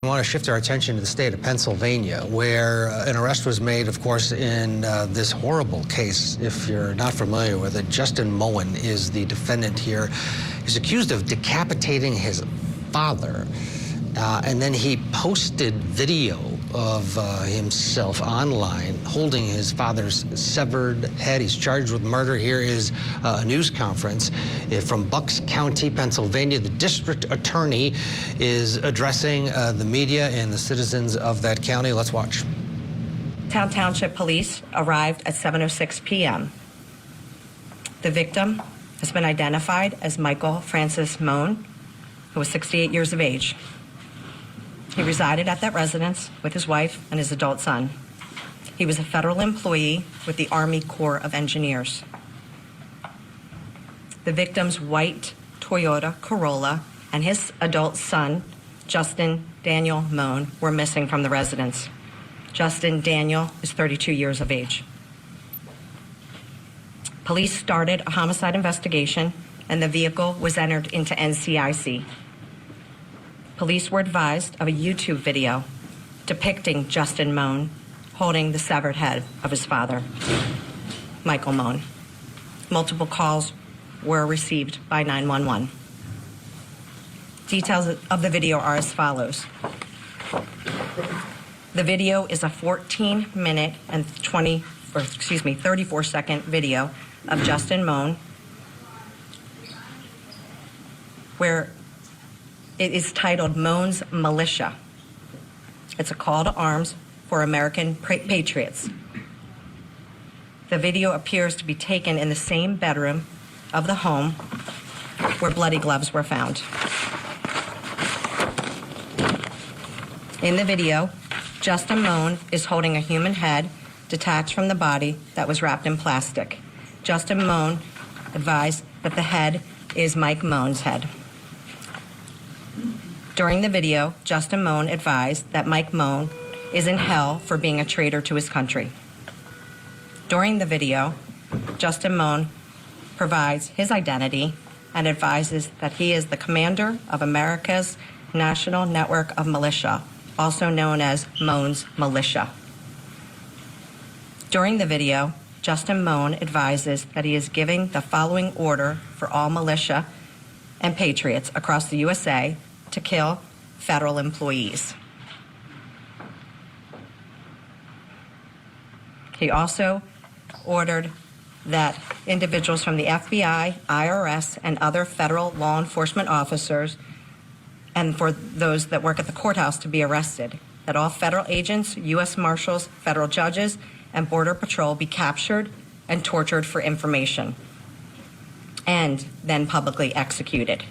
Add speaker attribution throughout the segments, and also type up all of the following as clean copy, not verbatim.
Speaker 1: I want to shift our attention to the state of Pennsylvania, where an arrest was made, of course, in this horrible case. If you're not familiar with it, Justin Mohn is the defendant here. He's accused of decapitating his father, and then he posted video of himself online holding his father's severed head. He's charged with murder. Here is a news conference from Bucks County, Pennsylvania. The district attorney is addressing the media and the citizens of that county. Let's watch.
Speaker 2: Township Police arrived at 7:06 p.m. The victim has been identified as Michael Francis Mohn, who was 68 years of age. He resided at that residence with his wife and his adult son. He was a federal employee with the Army Corps of Engineers. The victim's white Toyota Corolla and his adult son, Justin Daniel Mohn, were missing from the residence. Justin Daniel is 32 years of age. Police started a homicide investigation, and the vehicle was entered into NCIC. Police were advised of a YouTube video depicting Justin Mohn holding the severed head of his father, Michael Mohn. Multiple calls were received by 911. Details of the video are as follows. The video is a 14-minute and 34-second video of Justin Mohn, where it is titled Mohn's Militia. It's a call to arms for American patriots. The video appears to be taken in the same bedroom of the home where bloody gloves were found. In the video, Justin Mohn is holding a human head detached from the body that was wrapped in plastic. Justin Mohn advised that the head is Mike Mohn's head. During the video, Justin Mohn advised that Mike Mohn is in hell for being a traitor to his country. During the video, Justin Mohn provides his identity and advises that he is the commander of America's National Network of Militia, also known as Mohn's Militia. During the video, Justin Mohn advises that he is giving the following order for all militia and patriots across the USA to kill federal employees. He also ordered that individuals from the FBI, IRS, and other federal law enforcement officers, and for those that work at the courthouse, to be arrested, that all federal agents, U.S. Marshals, federal judges, and Border Patrol be captured and tortured for information, and then publicly executed.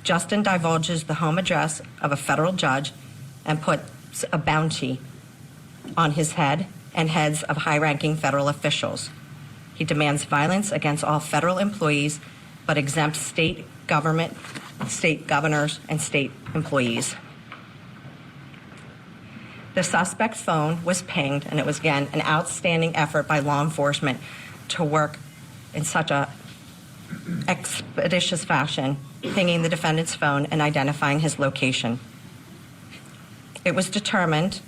Speaker 2: Justin divulges the home address of a federal judge and puts a bounty on his head and heads of high-ranking federal officials. He demands violence against all federal employees, but exempts state government, state governors, and state employees. The suspect's phone was pinged, and it was, again, an outstanding effort by law enforcement to work in such a expeditious fashion, pinging the defendant's phone and identifying his location. It was determined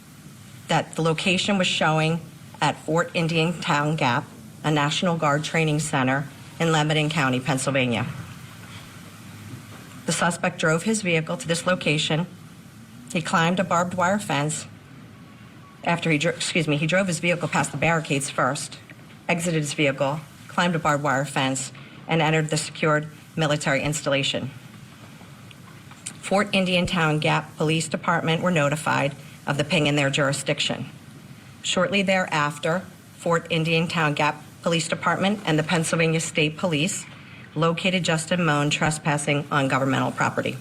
Speaker 2: that the location was showing at Fort Indian Town Gap, a National Guard training center in Lebanon County, Pennsylvania. The suspect drove his vehicle to this location. He climbed a barbed wire fence. After he drove his vehicle past the barricades first, exited his vehicle, climbed a barbed wire fence, and entered the secured military installation. Fort Indian Town Gap Police Department were notified of the ping in their jurisdiction. Shortly thereafter, Fort Indian Town Gap Police Department and the Pennsylvania State Police located Justin Mohn trespassing on governmental property.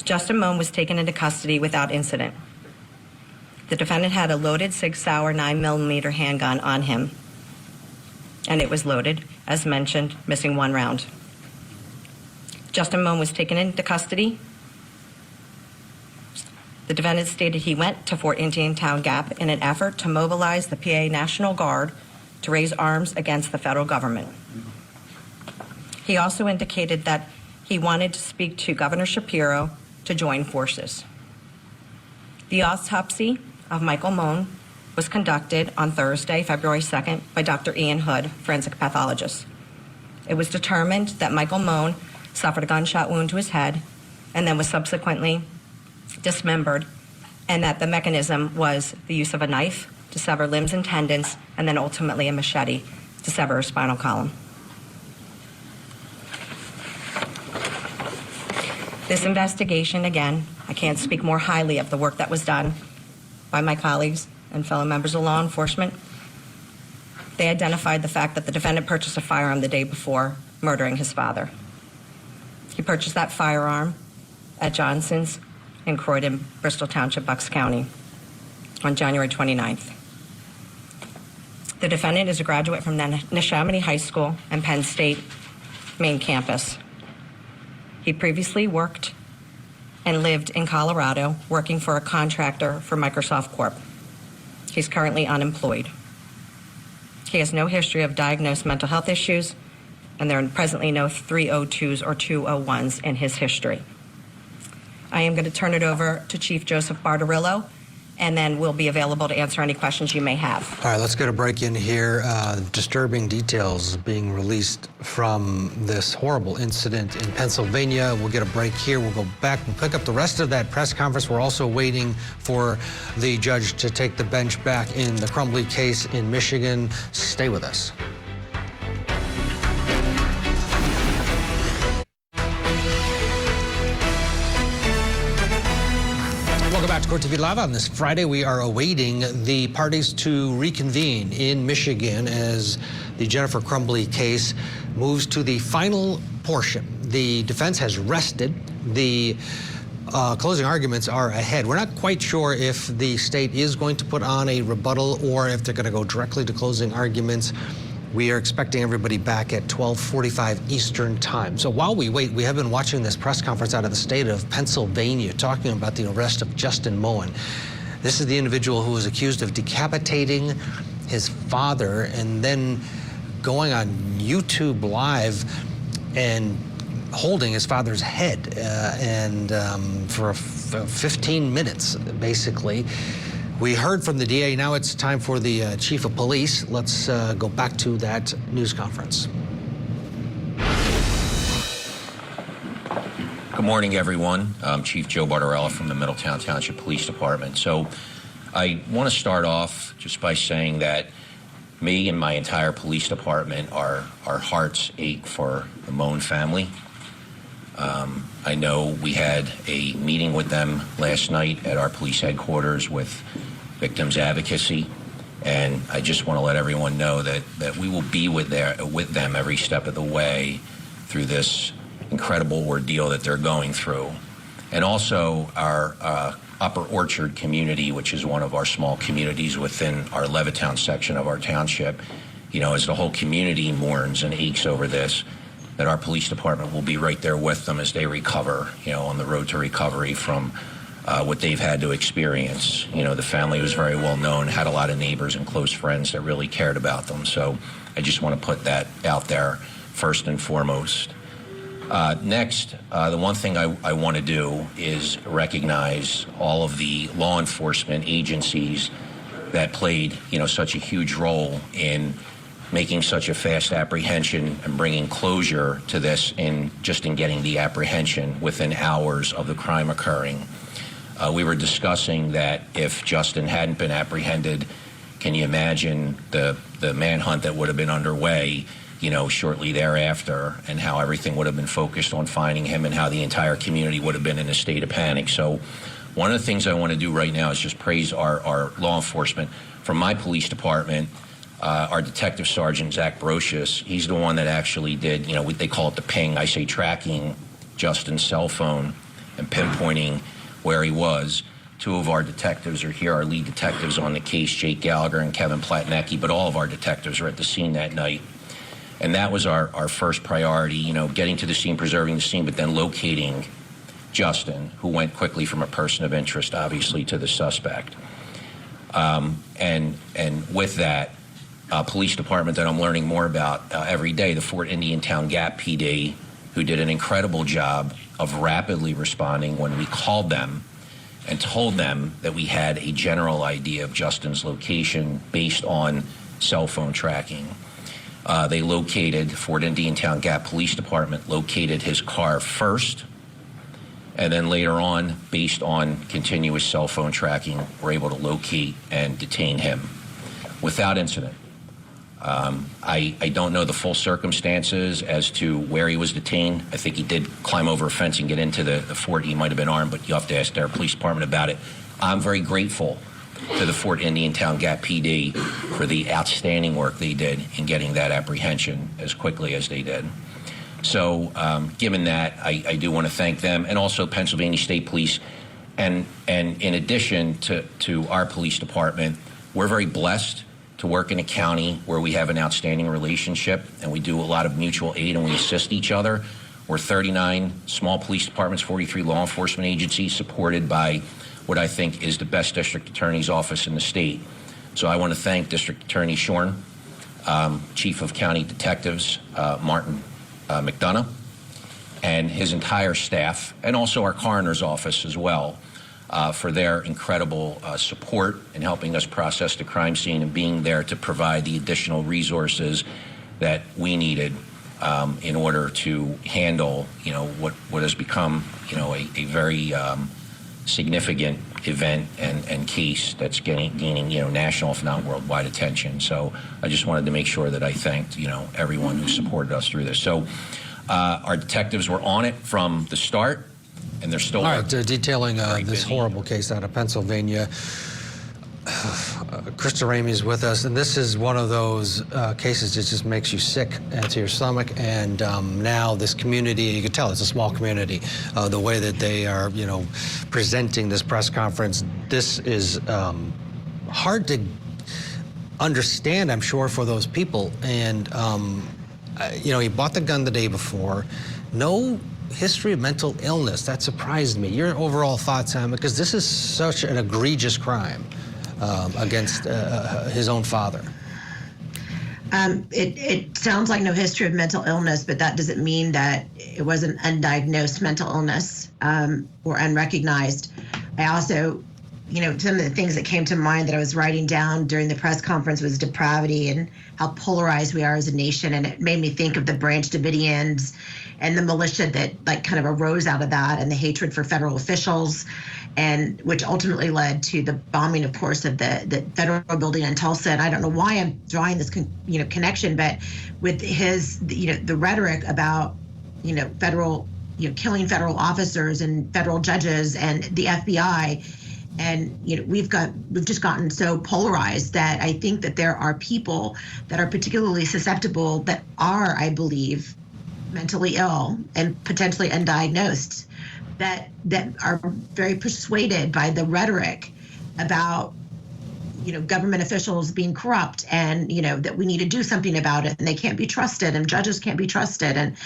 Speaker 2: Justin Mohn was taken into custody without incident. The defendant had a loaded Sig Sauer 9mm handgun on him, and it was loaded, as mentioned, missing one round. Justin Mohn was taken into custody. The defendant stated he went to Fort Indian Town Gap in an effort to mobilize the PA National Guard to raise arms against the federal government. He also indicated that he wanted to speak to Governor Shapiro to join forces. The autopsy of Michael Mohn was conducted on Thursday, February 2nd, by Dr. Ian Hood, forensic pathologist. It was determined that Michael Mohn suffered a gunshot wound to his head and then was subsequently dismembered, and that the mechanism was the use of a knife to sever limbs and tendons, and then ultimately a machete to sever his spinal column. This investigation, again, I can't speak more highly of the work that was done by my colleagues and fellow members of law enforcement. They identified the fact that the defendant purchased a firearm the day before murdering his father. He purchased that firearm at Johnson's in Croydon, Bristol Township, Bucks County on January 29th. The defendant is a graduate from Neshaminy High School and Penn State main campus. He previously worked and lived in Colorado, working for a contractor for Microsoft Corp. He's currently unemployed. He has no history of diagnosed mental health issues, and there are presently no 302s or 201s in his history. I am going to turn it over to Chief Joseph Bartarillo, and then we'll be available to answer any questions you may have.
Speaker 1: All right, let's get a break in here. Disturbing details being released from this horrible incident in Pennsylvania. We'll get a break here. We'll go back and pick up the rest of that press conference. We're also waiting for the judge to take the bench back in the Crumbly case in Michigan. Stay with us. Welcome back to Court TV Live. On this Friday, we are awaiting the parties to reconvene in Michigan as the Jennifer Crumbly case moves to the final portion. The defense has rested. The closing arguments are ahead. We're not quite sure if the state is going to put on a rebuttal or if they're going to go directly to closing arguments. We are expecting everybody back at 12:45 Eastern time. So while we wait, we have been watching this press conference out of the state of Pennsylvania talking about the arrest of Justin Mohn. This is the individual who was accused of decapitating his father and then going on YouTube Live and holding his father's head for 15 minutes, basically. We heard from the DA. Now it's time for the chief of police. Let's go back to that news conference.
Speaker 3: Good morning, everyone. I'm Chief Joe Bartarella from the Middletown Township Police Department. So I want to start off just by saying that me and my entire police department, our hearts ache for the Mohn family. I know we had a meeting with them last night at our police headquarters with Victims Advocacy, and I just want to let everyone know that we will be with them every step of the way through this incredible ordeal that they're going through. And also our Upper Orchard community, which is one of our small communities within our Levittown section of our township, you know, as the whole community mourns and aches over this, that our police department will be right there with them as they recover, you know, on the road to recovery from what they've had to experience. You know, the family was very well known, had a lot of neighbors and close friends that really cared about them. So I just want to put that out there first and foremost. Next, the one thing I want to do is recognize all of the law enforcement agencies that played, you know, such a huge role in making such a fast apprehension and bringing closure to this in getting the apprehension within hours of the crime occurring. We were discussing that if Justin hadn't been apprehended, can you imagine the manhunt that would have been underway, you know, shortly thereafter, and how everything would have been focused on finding him and how the entire community would have been in a state of panic. So one of the things I want to do right now is just praise our law enforcement. From my police department, our Detective Sergeant, Zach Brocious, he's the one that actually did, you know, they call it the ping. I say tracking Justin's cell phone and pinpointing where he was. Two of our detectives are here, our lead detectives on the case, Jake Gallagher and Kevin Platnecki, but all of our detectives were at the scene that night. And that was our first priority, you know, getting to the scene, preserving the scene, but then locating Justin, who went quickly from a person of interest, obviously, to the suspect. And with that, police department that I'm learning more about every day, the Fort Indian Town Gap PD, who did an incredible job of rapidly responding when we called them and told them that we had a general idea of Justin's location based on cell phone tracking. They located, Fort Indiantown Gap Police Department located his car first, and then later on, based on continuous cell phone tracking, were able to locate and detain him without incident. I don't know the full circumstances as to where he was detained. I think he did climb over a fence and get into the fort. He might have been armed, but you have to ask their police department about it. I'm very grateful to the Fort Indiantown Gap PD for the outstanding work they did in getting that apprehension as quickly as they did. So given that, I do want to thank them, and also Pennsylvania State Police. And in addition to our police department, we're very blessed to work in a county where we have an outstanding relationship, and we do a lot of mutual aid and we assist each other. We're 39 small police departments, 43 law enforcement agencies, supported by what I think is the best district attorney's office in the state. So I want to thank District Attorney Shorn, Chief of County Detectives Martin McDonough, and his entire staff, and also our coroner's office as well, for their incredible support in helping us process the crime scene and being there to provide the additional resources that we needed in order to handle, what has become, a very significant event and case that's gaining, national, if not worldwide attention. So I just wanted to make sure that I thanked, everyone who supported us through this. So our detectives were on it from the start, and they're still
Speaker 1: all right, detailing this
Speaker 3: busy.
Speaker 1: horrible case out of Pennsylvania. Krista Ramey is with us, and this is one of those cases that just makes you sick to your stomach. And now this community, you can tell it's a small community, the way that they are, presenting this press conference. This is hard to understand, I'm sure, for those people. And, he bought the gun the day before. No history of mental illness. That surprised me. Your overall thoughts on it, because this is such an egregious crime against his own father.
Speaker 4: It sounds like no history of mental illness, but that doesn't mean that it was an undiagnosed mental illness or unrecognized. I also, some of the things that came to mind that I was writing down during the press conference was depravity and how polarized we are as a nation. And it made me think of the Branch Davidians and the militia that kind of arose out of that, and the hatred for federal officials, and which ultimately led to the bombing, of course, of the federal building in Tulsa. And I don't know why I'm drawing this connection, but with his the rhetoric about federal killing federal officers and federal judges and the FBI, and we've just gotten so polarized that I think that there are people that are particularly susceptible that are, I believe, mentally ill and potentially undiagnosed, that are very persuaded by the rhetoric about government officials being corrupt, and that we need to do something about it, and they can't be trusted, and judges can't be trusted. And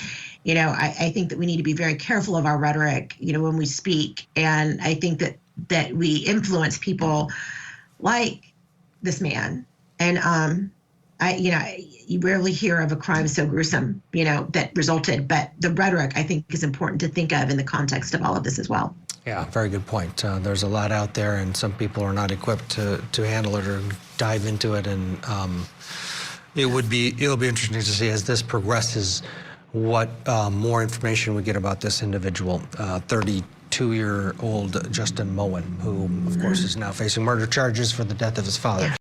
Speaker 4: I think that we need to be very careful of our rhetoric when we speak. And I think that we influence people like this man. And you rarely hear of a crime so gruesome, that resulted. But the rhetoric, I think, is important to think of in the context of all of this as well.
Speaker 1: Yeah, very good point. There's a lot out there, and some people are not equipped to handle it or dive into it. And it'll be interesting to see as this progresses what more information we get about this individual, 32-year-old Justin Mohn, who, of course, is now facing murder charges for the death of his father.